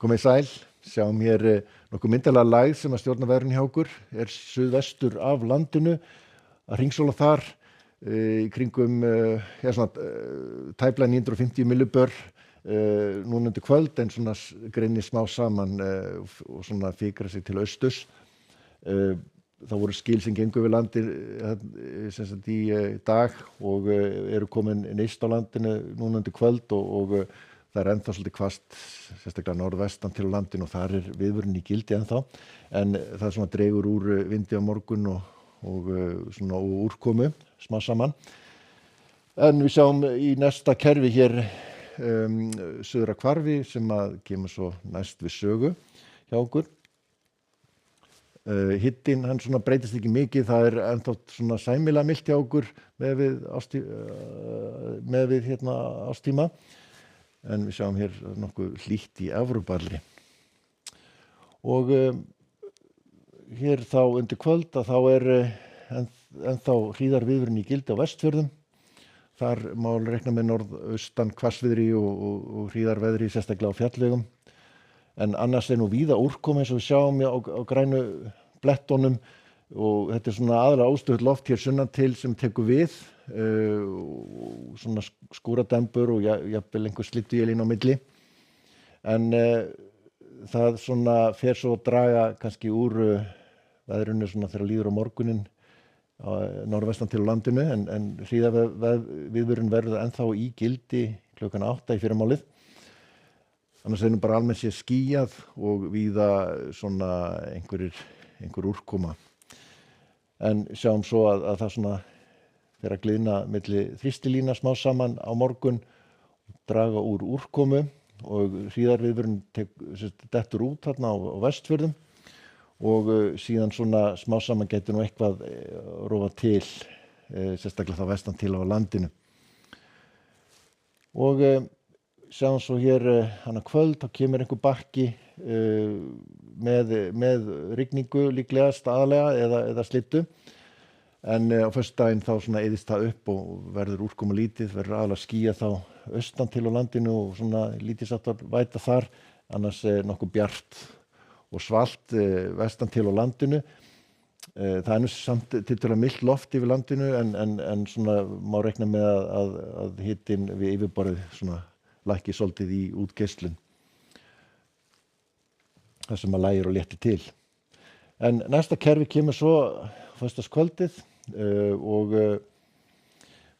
Komið sæl, sjáum hér nokkuð myndarlega lægð sem að stjórna veðrinu hjá okkur, suðvestur af landinu, að hringsóla þar í kringum tæplega 950 millibör núna undir kvöld, en svona greinir smá saman og svona fikrar sig til austurs. Það voru skil sem gengu við landið í dag og eru komin nyrst á landinu núna undir kvöld og það ennþá svolítið hvasst, sérstaklega norðvestan til landinu og þar viðvörun í gildi ennþá, en það svona dregur úr vindi á morgun og svona úrkomu smá saman. En við sjáum í næsta kerfi hér suðra hvarfi sem að kemur svo næst við sögu hjá okkur. Hittinn, hann svona breytist ekki mikið, það ennþá svona sæmilega milt hjá okkur með við ástíma. En við sjáum hér nokkuð hlýtt í Evrópalli. Og hér þá undir kvöld að þá ennþá hríðarviðvörun í gildi á Vestfjörðum. Þar má reikna með norðaustan hvassviðri og hríðarveðri, sérstaklega á fjallvegum. En annars nú víða úrkoma eins og við sjáum á grænu blettunum og þetta svona aðalega óstöðugt loft hér sunnan til sem tekur við, svona skúradembur og jafnvel einhver slydduél inn á milli. En það svona fer svo að draga kannski úr veðrinu svona þegar líður á morguninn norðvestan til landinu, en hríðarviðvörun verður ennþá í gildi klukkan 8 í fyrramálið. Annars nú bara almennt sé skýjað og víða svona einhver úrkoma. En sjáum svo að það svona fer að gliðna milli þrýstilína smá saman á morgun, draga úr úrkomu og hríðarviðvörun dettur út þarna á Vestfjörðum og síðan svona smá saman getur nú eitthvað róa til, sérstaklega þá vestan til á landinu. Og sjáum svo hér hana kvöld, þá kemur einhver bakki með rigningu líklegast aðalega eða slyddu. En á föstudaginn þá svona eyðist það upp og verður úrkoma lítið, verður aðalega skýjað þá austan til á landinu og svona lítilsháttar væta þar, annars nokkuð bjart og svalt vestan til á landinu. Það nú samt tiltölulega milt loft yfir landinu en svona má reikna með að hitinn við yfirborðið svona lækki svolítið í útgeislun. Það sem að lægir og léttir til. En næsta kerfi kemur svo föstudagskvöldið og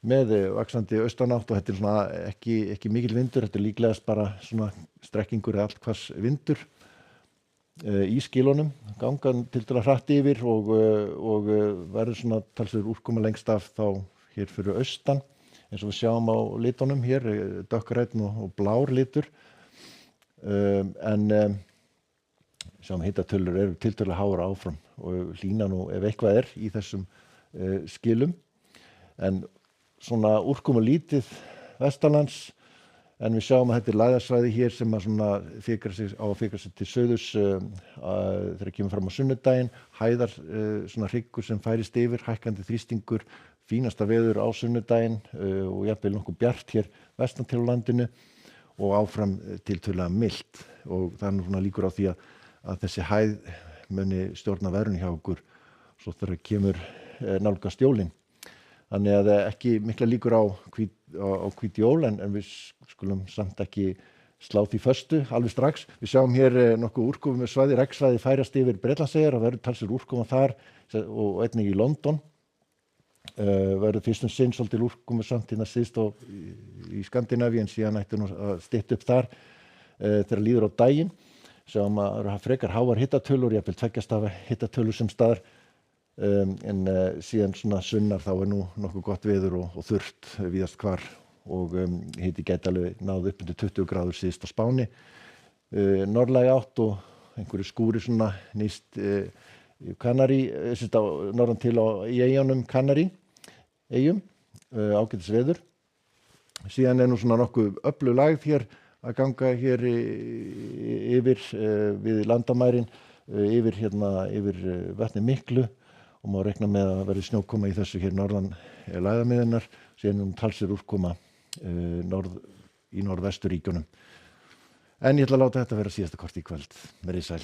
með vaxandi austanátt og þetta svona ekki mikil vindur, þetta líklegast bara svona strekkingur eða allhvass vindur í skilunum, gangan tiltölulega hratt yfir og verður svona talsverður úrkoma lengst af þá hér fyrir austan, eins og við sjáum á litunum hér, dökkrænn og blár litur, en sjáum hitatölur eru tiltölulega háar áfram og hlýna nú ef eitthvað í þessum skilum, en svona úrkoma lítið vestanlands, en við sjáum að þetta lægðarsvæði hér sem að svona fikra sig til suðurs þegar kemur fram á sunnudaginn, hæðar svona hryggur sem færist yfir, hækkandi þrýstingur, fínasta veður á sunnudaginn og jafnvel nokkuð bjart hér vestan til landinu og áfram tiltölulega milt og það nú svona líkur á því að þessi hæð muni stjórna veðrinu hjá okkur svo þegar kemur nálgast jólin. Þannig að ekki mikla líkur á hvít jól en við skulum samt ekki slá því föstu alveg strax. Við sjáum hér nokkuð úrkomu svæði, regnsvæði færast yfir Bretlandseyjar og verður talsverð úrkoma þar og einnig í London. Verður fyrst sinn svolítil úrkomu samt hérna syðst í Skandinavíu en síðan ætti nú að stytta upp þar þegar líður á daginn. Sjáum að frekar háar hittatölur, jafnvel 2 stafa hittatölur sem staðar, en síðan svona sunnar þá nú nokkuð gott veður og þurrt víðast hvar og hiti gæti alveg náð upp undir 20 gráður síðst á Spáni. Norðlæg átt og einhverju skúri svona nýst Kanarí, norðan til í eyjunum Kanarí, eyjum, ágætis veður. Síðan nú svona nokkuð öflug lægð hér að ganga hér yfir við landamærin, yfir vatni Miklu og má reikna með að verði snjókoma í þessu hér norðan lægðamiðinnar, síðan talsverð úrkoma í norðvesturíkjunum. En ég ætla að láta þetta vera síðasta kort í kvöld. Verið sæl.